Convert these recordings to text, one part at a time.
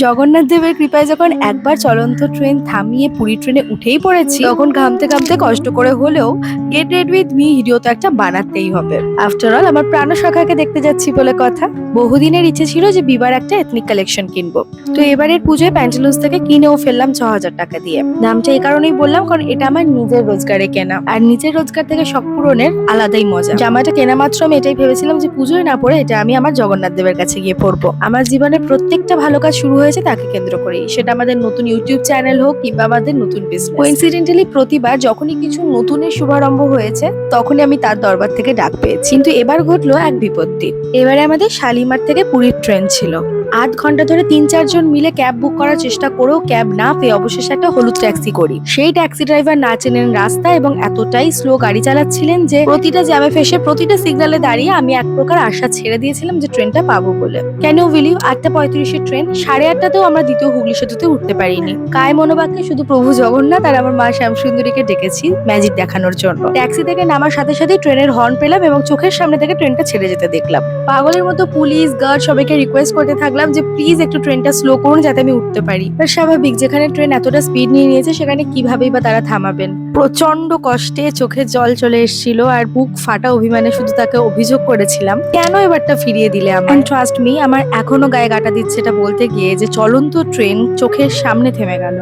জগন্নাথ দেবের কৃপায় যখন একবার চলন্ত ট্রেন থামিয়ে পুরী ট্রেনে উঠেই পড়েছি, তখন ঘামতে ঘামতে কষ্ট করে হলেও get ready with me video তো একটা বানাতেই হবে। আফটার অল আমার প্রাণ সখাকে দেখতে যাচ্ছি বলে কথা। বহুদিনের ইচ্ছে ছিল যে বিবার একটা এথনিক কালেকশন কিনবো, তো এবারের পুজোয় প্যান্টালুন্স থেকে কিনেও ফেললাম 6,000 টাকা দিয়ে। দামটা এই কারণেই বললাম কারণ এটা আমার নিজের রোজগারে কেনা, আর নিজের রোজগার থেকে শখ পূরণের আলাদাই মজা। জামাটা কেনা মাত্র আমি এটাই ভেবেছিলাম যে পুজোয় না পড়ে এটা আমি আমার জগন্নাথ দেবের কাছে গিয়ে পরবো। আমার জীবনের প্রত্যেকটা ভালো কাজ শুরু হয়েছে তাকে কেন্দ্র করেই, সেটা আমাদের নতুন ইউটিউব চ্যানেল হোক কিংবা আমাদের নতুন বিজনেস। কোইন্সিডেন্টালি প্রতিবার যখনই কিছু নতুনের শুভারম্ভ হয়েছে তখনই আমি তার দরবার থেকে ডাক পেয়েছি, কিন্তু এবার ঘটলো এক বিপত্তি। এবারে আমাদের শালিমার থেকে পুরীর ট্রেন ছিল। 8 ঘন্টা ধরে 3-4 জন মিলে ক্যাব বুক করার চেষ্টা করেও ক্যাব না পেয়ে অবশেষে একটা হলুদ ট্যাক্সি করি। সেই ট্যাক্সি ড্রাইভার না চেনেন রাস্তা এবং এতটাই স্লো গাড়ি চালাচ্ছিলেন যে প্রতিটা জ্যামে ফেসে প্রতিটা সিগন্যালে দাঁড়িয়ে আমি এক প্রকার আশা ছেড়ে দিয়েছিলাম যে ট্রেনটা পাবো বলে। কেন বিলিভ 8:35-এর ট্রেন 8:30-তেও আমরা দ্বিতীয় হুগলি সেতুতে উঠতে পারিনি। কায় মনোবাক্যে শুধু প্রভু জগন্নাথ আর আমার মা শ্যামসুন্দরীকে ডেকেছি ম্যাজিক দেখানোর জন্য। ট্যাক্সি থেকে নামার সাথে সাথেই ট্রেনের হর্ন পেলাম এবং চোখের সামনে থেকে ট্রেনটা ছেড়ে যেতে দেখলাম। পাগলের মতো পুলিশ গার্ড সবাইকে রিকোয়েস্ট করতে থাকলাম যে প্লিজ একটু ট্রেনটা স্লো করুন যাতে আমি উঠতে পারি। আর স্বাভাবিক, যেখানে ট্রেন এতটা স্পিড নিয়ে নিয়েছে সেখানে কিভাবেই বা তারা থামাবেন। প্রচন্ড কষ্টে চোখে জল চলে এসেছিল আর বুক ফাটা অভিমানে শুধু তাকে অভিযোগ করেছিলাম কেন এবারটা ফিরিয়ে দিলে আমার। ট্রাস্ট মি, আমার এখনো গায়ে কাটা দিচ্ছে এটা বলতে গিয়ে যে চলন্ত ট্রেন চোখের সামনে থেমে গেল।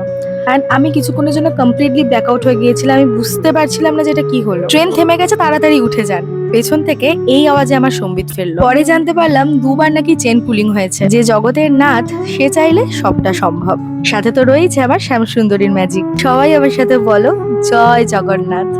অ্যান্ড আমি কিছুক্ষণের জন্য কমপ্লিটলি ব্ল্যাকআউট হয়ে গিয়েছিলাম। আমি বুঝতে পারছিলাম না যে এটা কি হলো। ট্রেন থেমে গেছে, তাড়াতাড়ি উঠে যান। পেছন থেকে এই আওয়াজে আমার সম্বিত ফেললো। পরে জানতে পারলাম দুবার নাকি চেন পুলিং হয়েছে। যে জগতের নাথ সে চাইলে সবটা সম্ভব। সাথে তো রয়েছে আমার শ্যামসুন্দরীর ম্যাজিক। সবাই আমার সাথে বলো জয় জগন্নাথ।